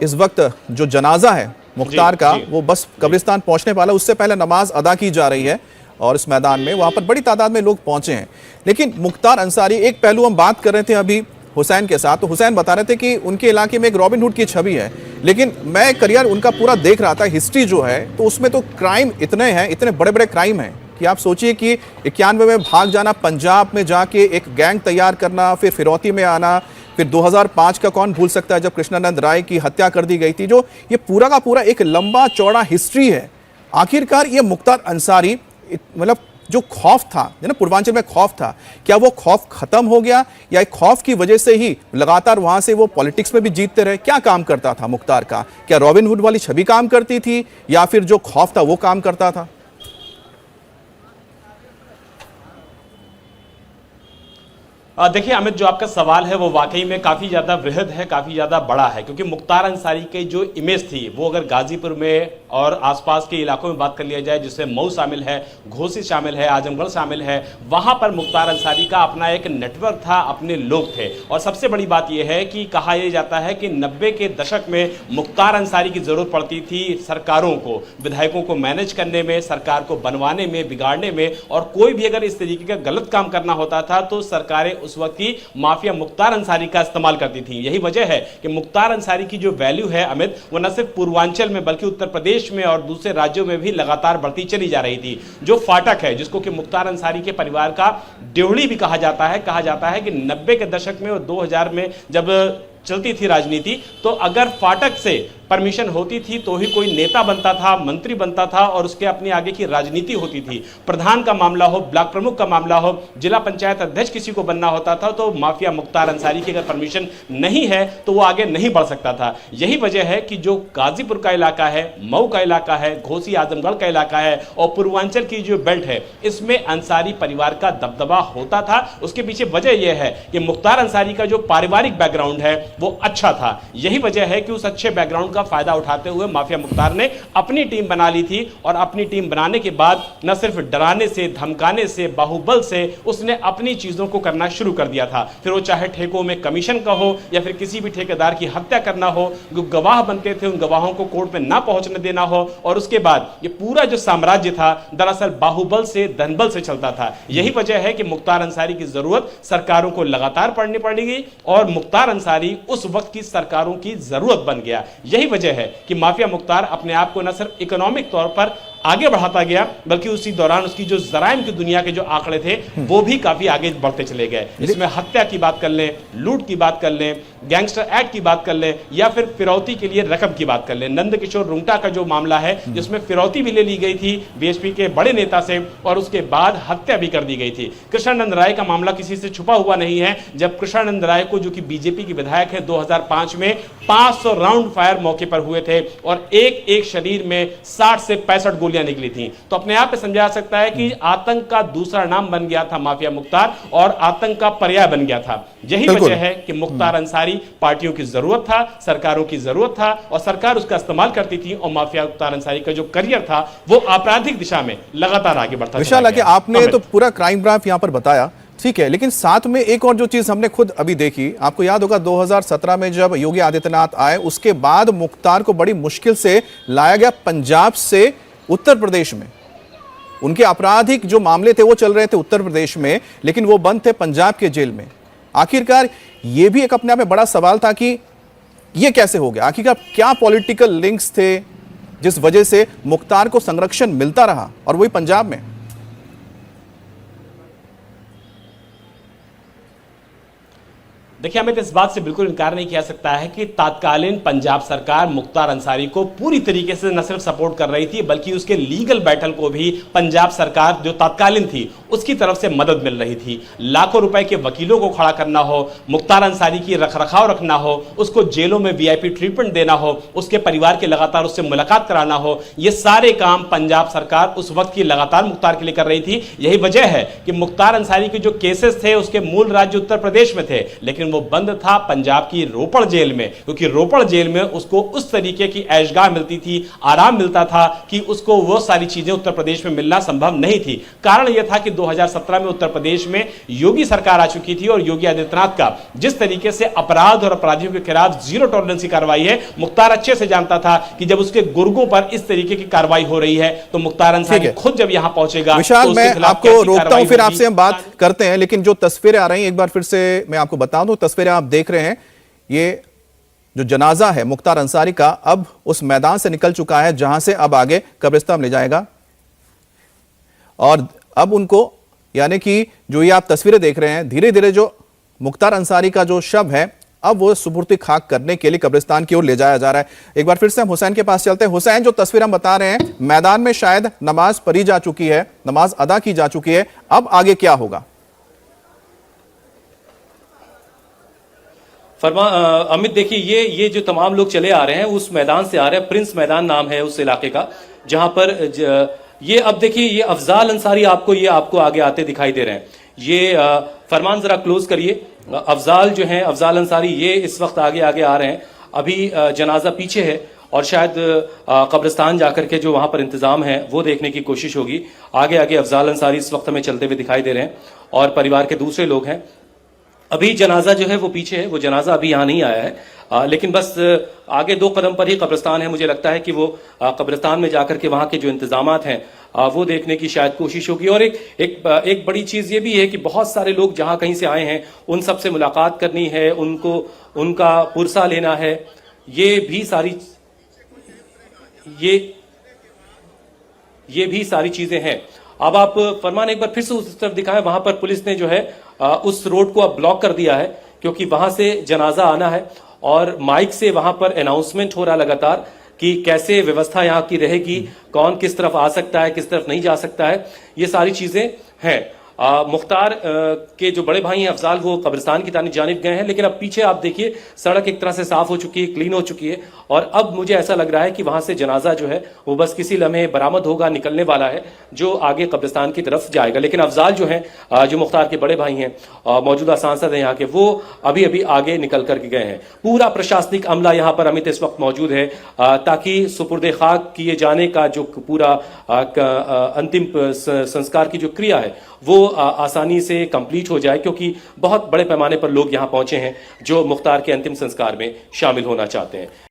इस वक्त जो जनाजा है मुख्तार का वो बस कब्रिस्तान पहुंचने वाला, उससे पहले नमाज अदा की जा रही है और इस मैदान में वहां पर बड़ी तादाद में लोग पहुंचे हैं। लेकिन मुख्तार अंसारी, एक पहलू हम बात कर रहे थे अभी हुसैन के साथ, तो हुसैन बता रहे थे कि उनके इलाके में एक रॉबिन हुड की छवि है, लेकिन मैं करियर उनका पूरा देख रहा था, हिस्ट्री जो है, तो उसमें तो क्राइम इतने हैं, इतने बड़े बड़े क्राइम हैं कि आप सोचिए कि 91 में भाग जाना, पंजाब में जाके एक गैंग तैयार करना, फिर फिरौती में आना, फिर 2005 का कौन भूल सकता है जब कृष्णानंद राय की हत्या कर दी गई थी। जो ये पूरा का पूरा एक लंबा चौड़ा हिस्ट्री है। आखिरकार ये मुख्तार अंसारी, मतलब जो खौफ था ना, पूर्वांचल में खौफ था, क्या वो खौफ खत्म हो गया या एक खौफ की वजह से ही लगातार वहां से वो पॉलिटिक्स में भी जीतते रहे? क्या काम करता था मुख्तार का? क्या रॉबिन हुड वाली छवि काम करती थी या फिर जो खौफ था वो काम करता था? देखिए अमित, जो आपका सवाल है वो वाकई में काफ़ी ज़्यादा वृहद है, काफ़ी ज़्यादा बड़ा है, क्योंकि मुख्तार अंसारी की जो इमेज थी वो अगर गाजीपुर में और आसपास के इलाकों में बात कर लिया जाए, जिसमें मऊ शामिल है, घोसी शामिल है, आजमगढ़ शामिल है, वहाँ पर मुख्तार अंसारी का अपना एक नेटवर्क था, अपने लोग थे। और सबसे बड़ी बात यह है कि कहा यह जाता है कि 90 के दशक में मुख्तार अंसारी की ज़रूरत पड़ती थी सरकारों को, विधायकों को मैनेज करने में, सरकार को बनवाने में, बिगाड़ने में, और कोई भी अगर इस तरीके का गलत काम करना होता था तो सरकारें उस वक्त की माफिया मुख्तार अंसारी का इस्तेमाल करती थी। यही वजह है कि मुख्तार अंसारी की जो वैल्यू है अमित, वो न सिर्फ पूर्वांचल में बल्कि उत्तर प्रदेश में और दूसरे राज्यों में भी लगातार बढ़ती चली जा रही थी। जो फाटक है, जिसको कि मुख्तार अंसारी के परिवार का ड्योढ़ी भी कहा जाता है कि 90 के दशक में और 2000 में जब चलती थी राजनीति, तो अगर फाटक से परमिशन होती थी तो ही कोई नेता बनता था, मंत्री बनता था और उसके अपनी आगे की राजनीति होती थी। प्रधान का मामला हो, ब्लॉक प्रमुख का मामला हो, जिला पंचायत अध्यक्ष किसी को बनना होता था तो माफिया मुख्तार अंसारी की अगर परमिशन नहीं है तो वो आगे नहीं बढ़ सकता था। यही वजह है कि जो गाजीपुर का इलाका है, मऊ का इलाका है, घोसी आजमगढ़ का इलाका है और पूर्वांचल की जो बेल्ट है, इसमें अंसारी परिवार का दबदबा होता था। उसके पीछे वजह यह है कि मुख्तार अंसारी का जो पारिवारिक बैकग्राउंड है वो अच्छा था। यही वजह है कि उस अच्छे बैकग्राउंड का फायदा उठाते हुए माफिया मुख्तार ने अपनी टीम बना ली थी और अपनी टीम बनाने के बाद न सिर्फ डराने से, धमकाने से, बाहुबल से उसने अपनी चीजों को करना शुरू कर दिया था। फिर वो चाहे ठेकों में कमीशन का हो या फिर किसी भी ठेकेदार की हत्या करना हो, जो गवाह बनते थे उन गवाहों को कोर्ट में ना पहुंचने देना हो, और उसके बाद ये पूरा जो साम्राज्य था दरअसल बाहुबल से, धनबल से चलता था। यही वजह है कि मुख्तार अंसारी की जरूरत सरकारों को लगातार पड़नी पड़ेगी और मुख्तार अंसारी उस वक्त की सरकारों की जरूरत बन गया। यही वजह है कि माफिया मुख्तार अपने आप को न सिर्फ इकोनॉमिक तौर पर आगे बढ़ाता गया बल्कि उसी दौरान उसकी जो जराइम की दुनिया के जो आंकड़े थे वो भी काफी आगे बढ़ते चले गए। इसमें हत्या की बात कर लें, लूट की बात कर लें, गैंगस्टर एक्ट की बात कर लें या फिर फिरौती के लिए रकम की बात कर लें। नंदकिशोर रुंगटा का जो मामला है जिसमें फिरौती भी ले ली गई थी बीएसपी के बड़े नेता से और उसके बाद हत्या भी कर दी गई थी। कृष्णानंद राय का मामला किसी से छुपा हुआ नहीं है। जब कृष्णानंद राय को, जो कि बीजेपी के विधायक है, 2005 में 500 राउंड फायर मौके पर हुए थे और एक शरीर में 60 से 65 गोलियां निकली थी, तो अपने आप पे समझा सकता है कि आतंक का दूसरा नाम बन गया था माफिया मुख्तार और आतंक का पर्याय बन गया था। यही वजह है कि मुख्तार अंसारी पार्टियों की जरूरत था, सरकारों की जरूरत था और सरकार उसका इस्तेमाल करती थी और माफिया मुख्तार अंसारी का जो करियर था वो आपराधिक दिशा में लगातार आगे बढ़ता था। आपने तो पूरा क्राइम ग्राफ यहां पर बताया, ठीक है, लेकिन साथ में एक और जो चीज हमने खुद अभी देखी, आपको याद होगा 2017 में जब योगी आदित्यनाथ आए उसके बाद मुख्तार को बड़ी मुश्किल से लाया गया पंजाब से उत्तर प्रदेश में। उनके आपराधिक जो मामले थे वो चल रहे थे उत्तर प्रदेश में, लेकिन वो बंद थे पंजाब के जेल में। आखिरकार ये भी एक अपने आप में बड़ा सवाल था कि ये कैसे हो गया, आखिरकार क्या पॉलिटिकल लिंक्स थे जिस वजह से मुख्तार को संरक्षण मिलता रहा और वही पंजाब में। देखिए हमें इस बात से बिल्कुल इनकार नहीं किया सकता है कि तात्कालीन पंजाब सरकार मुख्तार अंसारी को पूरी तरीके से न सिर्फ सपोर्ट कर रही थी बल्कि उसके लीगल बैटल को भी पंजाब सरकार जो तात्कालीन थी उसकी तरफ से मदद मिल रही थी। लाखों रुपए के वकीलों को खड़ा करना हो, मुख्तार अंसारी की रखरखाव रखना हो, उसको जेलों में वीआईपी ट्रीटमेंट देना हो, उसके परिवार के लगातार उससे मुलाकात कराना हो, ये सारे काम पंजाब सरकार उस वक्त की लगातार मुख्तार के लिए कर रही थी। यही वजह है कि मुख्तार अंसारी के जो केसेस थे उसके मूल राज्य उत्तर प्रदेश में थे, लेकिन लेकिन वो बंद था पंजाब की रोपड़ जेल में, क्योंकि रोपड़ जेल में उसको उस तरीके की ऐशगाह मिलती थी, आराम मिलता था कि उसको वो सारी चीजें उत्तर प्रदेश में मिलना संभव नहीं थी। कारण यह था कि 2017 में उत्तर प्रदेश में योगी सरकार आ चुकी थी और योगी आदित्यनाथ का जिस तरीके से अपराध और अपराधियों के खिलाफ जीरो टॉलरेंस की कार्रवाई है, मुख्तार अच्छे से जानता था कि जब उसके गुर्गों पर इस तरीके की कार्रवाई हो रही है तो मुख्तार अंसारी खुद जब यहां पहुंचेगा। विशाल, मैं आपको रोकता हूं, फिर आपसे हम बात करते हैं, लेकिन जो तस्वीरें आ रही हैं एक बार फिर से मैं आपको बता दूं। तस्वीरें आप देख रहे हैं, ये जो जनाजा है मुख्तार अंसारी का अब उस मैदान से निकल चुका है जहां से अब आगे कब्रिस्तान ले जाएगा, और अब उनको यानी कि जो ये आप तस्वीरें देख रहे हैं, धीरे धीरे जो मुख्तार अंसारी का जो शव है अब वो सुपुर्द खाक करने के लिए कब्रिस्तान की ओर ले जाया जा रहा है। एक बार फिर से हम हुसैन के पास चलते हैं। हुसैन, जो तस्वीर हम बता रहे हैं, मैदान में शायद नमाज पढ़ी जा चुकी है, नमाज अदा की जा चुकी है, अब आगे क्या होगा? अमित, देखिए ये जो तमाम लोग चले आ रहे हैं उस मैदान से आ रहे हैं। प्रिंस मैदान नाम है उस इलाके का, जहां पर ये अब देखिए ये अफजाल अंसारी आपको आगे आते दिखाई दे रहे हैं। ये फरमान जरा क्लोज करिए। अफजाल जो हैं, अफजाल अंसारी, ये इस वक्त आगे आ रहे हैं। अभी जनाजा पीछे है और शायद कब्रिस्तान जाकर के जो वहां पर इंतजाम है वो देखने की कोशिश होगी। आगे अफजाल अंसारी इस वक्त हमें चलते हुए दिखाई दे रहे हैं और परिवार के दूसरे लोग हैं। अभी जनाजा जो है वो पीछे है, वो जनाजा अभी यहाँ नहीं आया है, लेकिन बस आगे 2 कदम पर ही कब्रिस्तान है। मुझे लगता है कि वो कब्रिस्तान में जाकर के वहाँ के जो इंतजामात हैं वो देखने की शायद कोशिश होगी। और एक बड़ी चीज़ ये भी है कि बहुत सारे लोग जहाँ कहीं से आए हैं उन सब से मुलाकात करनी है, उनका पुरसा लेना है, ये भी सारी चीज़ें हैं। अब आप फरमान एक बार फिर से उस तरफ दिखाएं, वहां पर पुलिस ने जो है उस रोड को अब ब्लॉक कर दिया है क्योंकि वहां से जनाजा आना है और माइक से वहां पर अनाउंसमेंट हो रहा लगातार कि कैसे व्यवस्था यहाँ की रहेगी, कौन किस तरफ आ सकता है, किस तरफ नहीं जा सकता है, ये सारी चीजें हैं। मुख्तार के जो बड़े भाई हैं अफजाल, वो कब्रिस्तान की जानिब गए हैं, लेकिन अब पीछे आप देखिए सड़क एक तरह से साफ हो चुकी है, क्लीन हो चुकी है और अब मुझे ऐसा लग रहा है कि वहां से जनाजा जो है वो बस किसी लम्हे बरामद होगा, निकलने वाला है, जो आगे कब्रिस्तान की तरफ जाएगा। लेकिन अफजाल जो हैं, जो मुख्तार के बड़े भाई हैं, मौजूदा सांसद हैं यहाँ के, वो अभी आगे निकल करके गए हैं। पूरा प्रशासनिक अमला यहाँ पर अमित इस वक्त मौजूद है ताकि सुपुर्द खाक किए जाने का जो पूरा अंतिम संस्कार की जो क्रिया है वो आसानी से कंप्लीट हो जाए, क्योंकि बहुत बड़े पैमाने पर लोग यहां पहुंचे हैं जो मुख्तार के अंतिम संस्कार में शामिल होना चाहते हैं।